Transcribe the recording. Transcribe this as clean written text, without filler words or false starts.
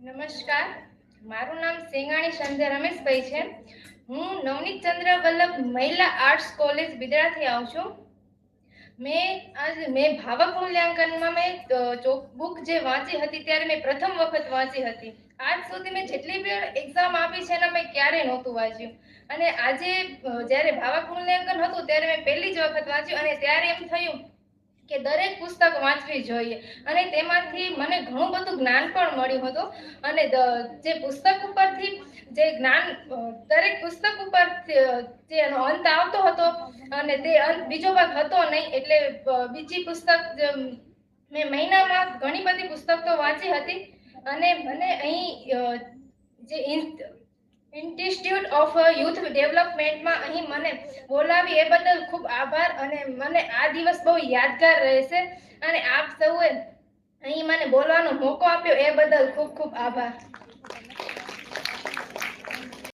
નમસ્કાર, મારું નામ સેંગાણી સંધ્યા રમેશભાઈ છે. હું નવનીત ચંદ્ર વલ્લભ મહિલા આર્ટ્સ કોલેજ બિદડાથી આવું છું. મેં ભાવક મૂલ્યાંકનમાં બુક જે વાંચી હતી ત્યારે મેં પ્રથમ વખત વાંચી હતી. આજ સુધી મેં જેટલી પણ એક્ઝામ આપી છે એના મેં ક્યારેય નહોતું વાંચ્યું. અને આજે જ્યારે ભાવક મૂલ્યાંકન હતું ત્યારે મેં પહેલી જ વખત વાંચ્યું અને ત્યારે એમ થયું કે દરેક પુસ્તક વાંચવી જોઈએ અને તેમાંથી મને ઘણું બધું જ્ઞાન પણ મળ્યું હતું. અને જે પુસ્તક ઉપરથી જે જ્ઞાન દરેક પુસ્તક ઉપર જે એનો અંત આવતો હતો અને તે અંત બીજો ભાગ હતો નહીં, એટલે બીજી પુસ્તક મેં મહિનામાં ઘણી બધી પુસ્તકો વાંચી હતી. અને મને અહીં જે ઇન્સ્ટિટ્યૂટ ઓફ યુથ ડેવલપમેન્ટમાં અહીં મને બોલાવી એ બદલ ખૂબ આભાર. અને મને આ દિવસ બહુ યાદગાર રહેશે અને આપ સૌએ અહીં મને બોલવાનો મોકો આપ્યો એ બદલ ખૂબ ખૂબ આભાર.